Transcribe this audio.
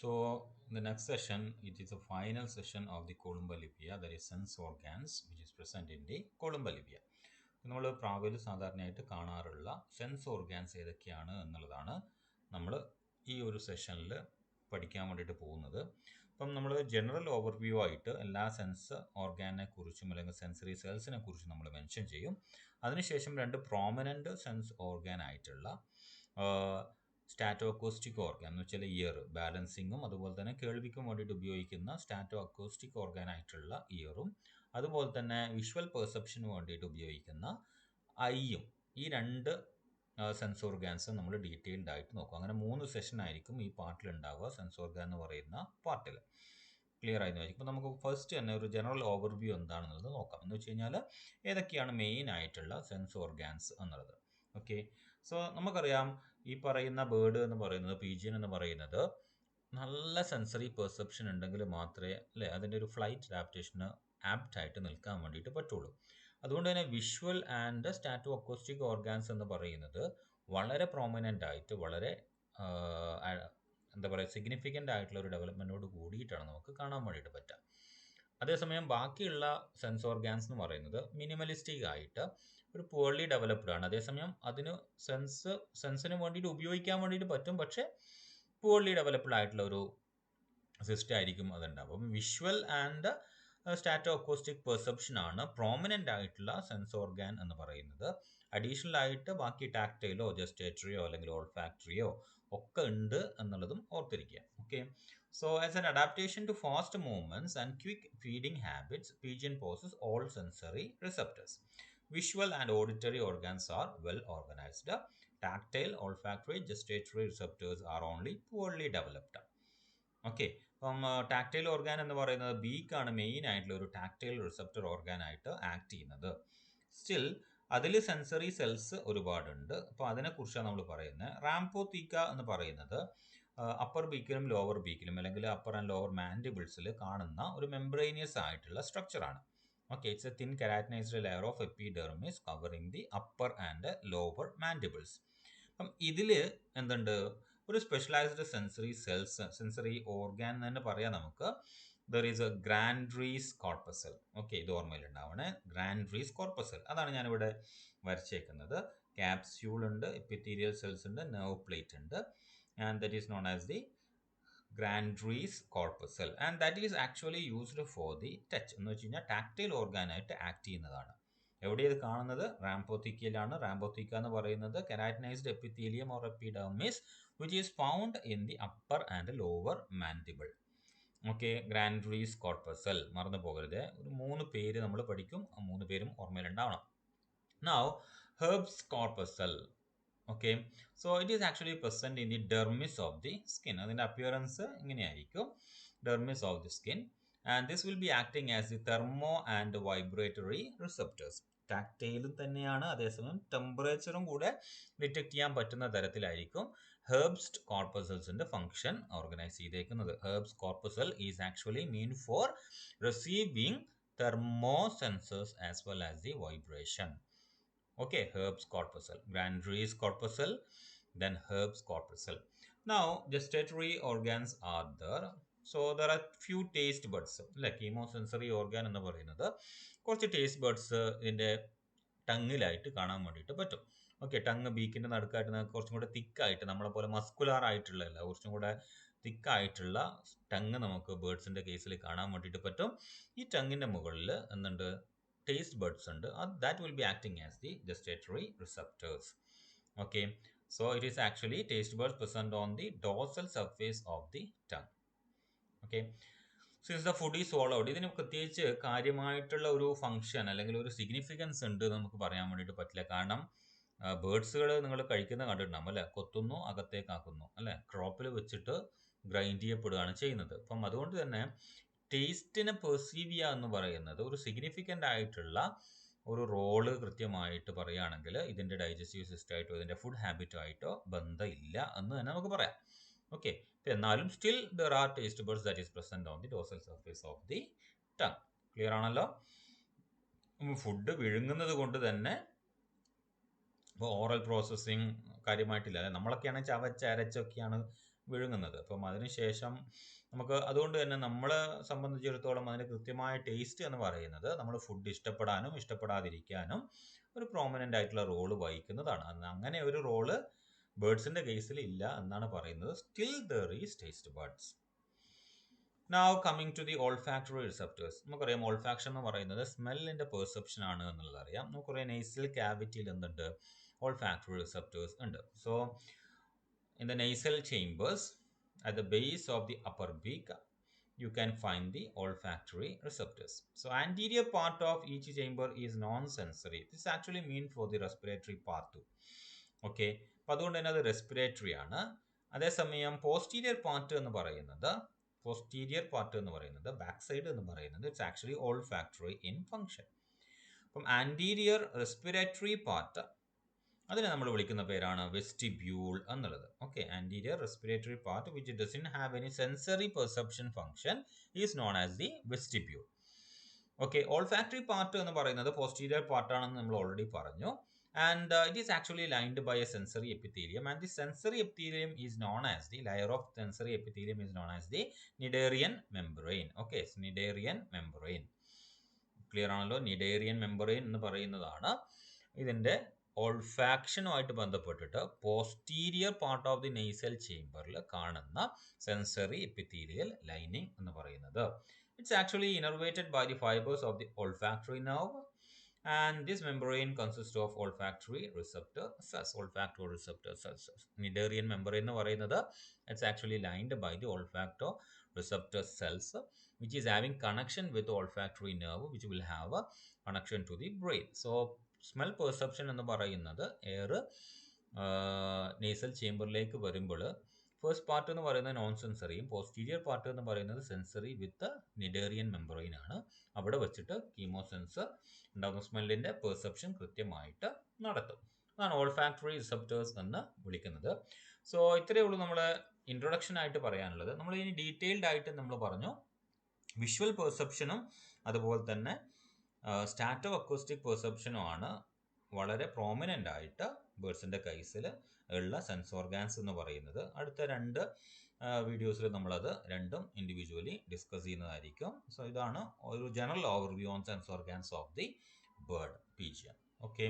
So the next session, it is the final session of the Columbalipia, that is sense organs, which is present in the Columbalipia. നമ്മൾ പ്രാവിൽ സാധാരണയായിട്ട് കാണാറുള്ള sense organs ഏതൊക്കെയാണ് എന്നുള്ളതാണ് നമ്മൾ ഈ ഒരു സെഷനിൽ പഠിക്കാൻ വേണ്ടിയിട്ട് പോകുന്നത്. അപ്പം നമ്മൾ ജനറൽ ഓവർവ്യൂ ആയിട്ട് എല്ലാ സെൻസ് ഓർഗാനെ കുറിച്ചും അല്ലെങ്കിൽ സെൻസറി സെൽസിനെ കുറിച്ചും നമ്മൾ മെൻഷൻ ചെയ്യും. അതിനുശേഷം രണ്ട് പ്രോമിനൻ്റ് സെൻസ് ഓർഗാൻ ആയിട്ടുള്ള സ്റ്റാറ്റോ അക്കോസ്റ്റിക് ഓർഗാൻ എന്ന് വെച്ചാൽ ഇയർ ബാലൻസിങ്ങും അതുപോലെ തന്നെ കേൾവിക്കും വേണ്ടിയിട്ട് ഉപയോഗിക്കുന്ന സ്റ്റാറ്റോ അക്കോസ്റ്റിക് ഓർഗാൻ ആയിട്ടുള്ള ഇയറും അതുപോലെ തന്നെ വിഷ്വൽ പെർസെപ്ഷന് വേണ്ടിയിട്ട് ഉപയോഗിക്കുന്ന ഐയും, ഈ രണ്ട് സെൻസ് ഓർഗാൻസ് നമ്മൾ ഡീറ്റെയിൽഡ് ആയിട്ട് നോക്കും. അങ്ങനെ 3 സെഷൻ ആയിരിക്കും ഈ പാർട്ടിൽ ഉണ്ടാവുക, സെൻസ് ഓർഗാൻ എന്ന് പറയുന്ന പാർട്ടിൽ. ക്ലിയർ ആയി നോക്കും. ഇപ്പോൾ നമുക്ക് ഫസ്റ്റ് തന്നെ ഒരു ജനറൽ ഓവർവ്യൂ എന്താണെന്നുള്ളത് നോക്കാം. എന്ന് വെച്ച് കഴിഞ്ഞാൽ ഏതൊക്കെയാണ് മെയിൻ ആയിട്ടുള്ള സെൻസ് ഓർഗാൻസ് എന്നുള്ളത്. ഓക്കെ, സോ നമുക്കറിയാം ഈ പറയുന്ന ബേർഡ് എന്ന് പറയുന്നത്, പീജിയൻ എന്ന് പറയുന്നത് നല്ല സെൻസറി പെർസെപ്ഷൻ ഉണ്ടെങ്കിൽ മാത്രമേ അല്ലേ അതിൻ്റെ ഒരു ഫ്ലൈറ്റ് അഡാപ്റ്റേഷന് ആപ്റ്റ് ആയിട്ട് നിൽക്കാൻ വേണ്ടിയിട്ട് പറ്റുള്ളൂ. അതുകൊണ്ട് തന്നെ visual and steato acoustic organs എന്ന് പറയുന്നത് വളരെ പ്രോമിനൻ്റ് ആയിട്ട് വളരെ എന്താ പറയുക സിഗ്നിഫിക്കൻ്റ് ആയിട്ടുള്ള ഒരു ഡെവലപ്മെൻറ്റോട് കൂടിയിട്ടാണ് നമുക്ക് കാണാൻ വേണ്ടിയിട്ട് പറ്റുക. അതേസമയം ബാക്കിയുള്ള സെൻസ് ഓർഗാൻസ് എന്ന് പറയുന്നത് മിനിമലിസ്റ്റിക് ആയിട്ട് ഒരു പുവർലി ഡെവലപ്ഡ് ആണ്. അതേസമയം അതിന് സെൻസിന് വേണ്ടിയിട്ട് ഉപയോഗിക്കാൻ വേണ്ടിയിട്ട് പറ്റും, പക്ഷേ പുവർലി ഡെവലപ്ഡ് ആയിട്ടുള്ള ഒരു സിസ്റ്റം ആയിരിക്കും അതുണ്ടാവും. അപ്പം visual and steato acoustic perception ആണ് പ്രോമിനൻ്റ് ആയിട്ടുള്ള സെൻസ് ഓർഗാൻ എന്ന് പറയുന്നത്. അഡീഷണൽ ആയിട്ട് ബാക്കി ടാക്ടൈലോ ജസ്റ്റേറ്ററിയോ അല്ലെങ്കിൽ ഓൾഫാക്ടറിയോ ഒക്കെ ഉണ്ട് എന്നുള്ളതും ഓർത്തിരിക്കുക. Okay, so as an adaptation to fast movements and quick feeding habits, pigeon possesses all sensory receptors. Visual and auditory organs are well organized. Tactile, olfactory, gustatory receptors are only poorly developed. Okay, അപ്പം tactile organ എന്ന് പറയുന്നത് ബീക്കാണ് main ആയിട്ടുള്ള ഒരു tactile receptor organ ആയിട്ട് act ചെയ്യുന്നത്. Still അതിൽ sensory cells ഒരുപാടുണ്ട്. അപ്പോൾ അതിനെക്കുറിച്ചാണ് നമ്മൾ പറയുന്നത്. റാംപോതീക്ക എന്ന് പറയുന്നത് അപ്പർ ബീക്കിലും ലോവർ ബീക്കിലും അല്ലെങ്കിൽ അപ്പർ ആൻഡ് ലോവർ മാൻഡിബിൾസിൽ കാണുന്ന ഒരു മെംബ്രേനിയസ് ആയിട്ടുള്ള സ്ട്രക്ചറാണ്. Okay, it's a thin keratinized layer of epidermis covering the upper and lower mandibles. അപ്പം ഇതിൽ എന്തുണ്ട്, ഒരു സ്പെഷ്യലൈസ്ഡ് സെൻസറി ഓർഗാൻ എന്ന് തന്നെ പറയാം നമുക്ക്. There is a Grandry's corpuscle. Okay, ഇത് ഓർമ്മയിൽ ഉണ്ടാവണേ, ഗ്രാൻഡ്രീസ് കോർപ്പസൽ. അതാണ് ഞാനിവിടെ വരച്ചേക്കുന്നത്. ക്യാപ്സ്യൂൾ ഉണ്ട്, എപ്പിത്തീരിയൽ സെൽസ് ഉണ്ട്, നെർവ് പ്ലേറ്റ് ഉണ്ട്, and that is known as the Grandry's corpuscle. And that is actually used for the touch. എന്ന് വെച്ച് കഴിഞ്ഞാൽ ടാക്ടൈൽ ഓർഗാനായിട്ട് ആക്ട് ചെയ്യുന്നതാണ്. എവിടെയത് കാണുന്നത്? റാംപോതീക്കയിലാണ്. റാംപോതീക്ക എന്ന് പറയുന്നത് keratinized epithelium or epidermis which is found in the upper and lower mandible. Okay, Grandry's corpuscle മറന്നു പോകരുത്. ഒരു 3 പേര് നമ്മൾ പഠിക്കും, ആ 3 പേരും ഓർമ്മയിലുണ്ടാവണം. Now Herb's corpuscle. Okay, so it is actually present in the dermis of the skin. അതിൻ്റെ appearance ഇങ്ങനെയായിരിക്കും, dermis of the skin, and this will be acting as the thermo and vibratory receptors. ടാക്ടൈലും തന്നെയാണ്, അതേസമയം ടെമ്പറേച്ചറും കൂടെ detect ചെയ്യാൻ പറ്റുന്ന തരത്തിലായിരിക്കും ഹെർബ്സ് കോർപ്പസൽസിന്റെ ഫംഗ്ഷൻ ഓർഗനൈസ് ചെയ്തേക്കുന്നത്. Herbst corpuscle is actually mean for receiving thermo sensors as well as the vibration. Okay, Herb's corpuscle, Granry's corpuscle, then Herb's corpuscle. Now, gustatory organs are there. So, there are few taste buds. Like chemosensory organ എന്ന് പറയുന്നത് കുറച്ച് taste buds ഇതിൻ്റെ ടങ്ങിലായിട്ട് കാണാൻ വേണ്ടിയിട്ട് പറ്റും. Okay, tongue ബീക്കിൻ്റെ നടുക്കായിട്ട് കുറച്ചും കൂടെ തിക്കായിട്ട്, നമ്മളെ പോലെ മസ്കുലാർ ആയിട്ടുള്ളതല്ല, കുറച്ചും കൂടെ തിക്കായിട്ടുള്ള ടങ് നമുക്ക് ബേർഡ്സിൻ്റെ കേസിൽ കാണാൻ വേണ്ടിയിട്ട് പറ്റും. ഈ ടങ്ങിൻ്റെ മുകളിൽ എന്തുണ്ട്, taste buds ഉണ്ട്. That will be acting as the gustatory receptors. Okay, so it is actually taste buds present on the dorsal surface of the tongue. Okay, since the food is swallowed, ഇതിന് പ്രത്യേകിച്ച് കാര്യമായിട്ടുള്ള ഒരു function അല്ലെങ്കിൽ ഒരു significance ഉണ്ട് നമുക്ക് പറയാൻ വേണ്ടിയിട്ട് പറ്റില്ല. കാരണം ബേർഡ്സുകൾ നിങ്ങൾ കഴിക്കുന്ന കണ്ടിട്ടുണ്ടാകും അല്ലേ, കൊത്തുന്നു അകത്തേക്കാക്കുന്നു അല്ലേ, ക്രോപ്പിൽ വെച്ചിട്ട് ഗ്രൈൻഡ് ചെയ്യപ്പെടുകയാണ് ചെയ്യുന്നത്. അപ്പം അതുകൊണ്ട് തന്നെ ടേസ്റ്റിനെ പെർസീവ് ചെയ്യുക എന്ന് പറയുന്നത് ഒരു സിഗ്നിഫിക്കൻ്റ് ആയിട്ടുള്ള ഒരു റോള് കൃത്യമായിട്ട് പറയുകയാണെങ്കിൽ ഇതിൻ്റെ ഡൈജസ്റ്റീവ് സിസ്റ്റമായിട്ടോ ഇതിൻ്റെ ഫുഡ് ഹാബിറ്റുമായിട്ടോ ബന്ധമില്ല എന്ന് തന്നെ നമുക്ക് പറയാം. ഓക്കെ, എന്നാലും still there are taste buds that is present on the dorsal surface of the tongue. Clear ആണല്ലോ? ഫുഡ് വിഴുങ്ങുന്നത് കൊണ്ട് തന്നെ ഇപ്പോൾ ഓറൽ പ്രോസസ്സിങ് കാര്യമായിട്ടില്ല. നമ്മളൊക്കെയാണ് ചവച്ചരച്ചൊക്കെയാണ് വിഴുങ്ങുന്നത്. അപ്പം അതിനുശേഷം നമുക്ക് അതുകൊണ്ട് തന്നെ നമ്മളെ സംബന്ധിച്ചിടത്തോളം അതിന് കൃത്യമായ ടേസ്റ്റ് എന്ന് പറയുന്നത് നമ്മൾ ഫുഡ് ഇഷ്ടപ്പെടാനും ഇഷ്ടപ്പെടാതിരിക്കാനും ഒരു പ്രോമിനൻ്റ് ആയിട്ടുള്ള റോള് വഹിക്കുന്നതാണ്. അങ്ങനെ ഒരു റോള് ബേർഡ്സിന്റെ കേസിൽ ഇല്ല എന്നാണ് പറയുന്നത്. Still there is taste buds. Now coming to the olfactory receptors. നമുക്കറിയാം ഓൾഫാക്ഷൻ എന്ന് പറയുന്നത് സ്മെല്ലിന്റെ പെർസെപ്ഷൻ ആണ് എന്നുള്ളത് അറിയാം. നമുക്കറിയാം nasal ക്യാവിറ്റിയിൽ എന്തുണ്ട്, olfactory receptors ഉണ്ട്. So in the nasal chambers at the base of the upper beak you can find the olfactory receptors. So anterior part of each chamber is non-sensory. This actually means for the respiratory part too. Okay, അപ്പോൾ അതുകൊണ്ട് തന്നെ അത് respiratory ആണ്. അതേസമയം posterior part എന്ന് പറയുന്നത് back side എന്ന് പറയുന്നത് it's actually olfactory in function. അപ്പം ആൻറ്റീരിയർ റെസ്പിറേറ്ററി പാർട്ട് അതിനെ നമ്മൾ വിളിക്കുന്ന പേരാണ് വെസ്റ്റിബ്യൂൾ എന്നുള്ളത്. Okay, anterior respiratory part which doesn't have any sensory perception function is known as the vestibule. Okay, olfactory part എന്ന് പറയുന്നത് പോസ്റ്റീരിയർ പാർട്ടാണെന്ന് നമ്മൾ ഓൾറെഡി പറഞ്ഞു. And it is actually lined by a sensory epithelium, and the sensory epithelium is known as the layer of sensory epithelium is known as the Cnidarian membrane. Okay, Cnidarian membrane. Clear ആണല്ലോ? Cnidarian membrane എന്ന് പറയുന്നതാണ് ഇതിന്റെ ഓൾഫാക്ഷനുമായിട്ട് ബന്ധപ്പെട്ടിട്ട് posterior part of the nasal ചേംബറിൽ കാണുന്ന sensory epithelial lining എന്ന് പറയുന്നത്. It's actually innervated by the fibers of the olfactory nerve. And this membrane consists of olfactory receptor cells. Cnidarian membrane എന്ന് പറയുന്നത് it's actually lined by the olfactoreceptor cells which is having connection with the olfactory nerve which will have a connection to the brain. So smell perception എന്ന് പറയുന്നത് air nasal ചേംബറിലേക്ക് വരുമ്പോൾ first part എന്ന് പറയുന്നത് non സെൻസറിയും posterior part എന്ന് പറയുന്നത് sensory വിത്ത് നിഡേറിയൻ membrane ആണ്. അവിടെ വെച്ചിട്ട് കീമോസെൻസ് ഉണ്ടാകുന്ന സ്മെല്ലിന്റെ പെർസെപ്ഷൻ കൃത്യമായിട്ട് നടത്തും. അതാണ് ഓൾഫാക്ടറി റിസെപ്റ്റേഴ്സ് എന്ന് വിളിക്കുന്നത്. സോ ഇത്രയേ ഉള്ളൂ നമ്മൾ ഇൻട്രൊഡക്ഷൻ ആയിട്ട് പറയാനുള്ളത്. നമ്മൾ ഇനി ഡീറ്റെയിൽഡ് ആയിട്ട് നമ്മൾ പറഞ്ഞു വിഷ്വൽ പെർസെപ്ഷനും അതുപോലെ തന്നെ സ്റ്റാറ്റോ അക്വസ്റ്റിക് പെർസെപ്ഷനും ആണ് വളരെ പ്രോമിനൻ്റ് ആയിട്ട് ബേർഡ്സിൻ്റെ കേസിൽ ഉള്ള സെൻസ് ഓർഗാൻസ് എന്ന് പറയുന്നത്. അടുത്ത 2 വീഡിയോസിൽ നമ്മളത് രണ്ടും ഇൻഡിവിജ്വലി ഡിസ്കസ് ചെയ്യുന്നതായിരിക്കും. സോ ഇതാണ് ഒരു general overview on sense organs of the bird pigeon. Okay.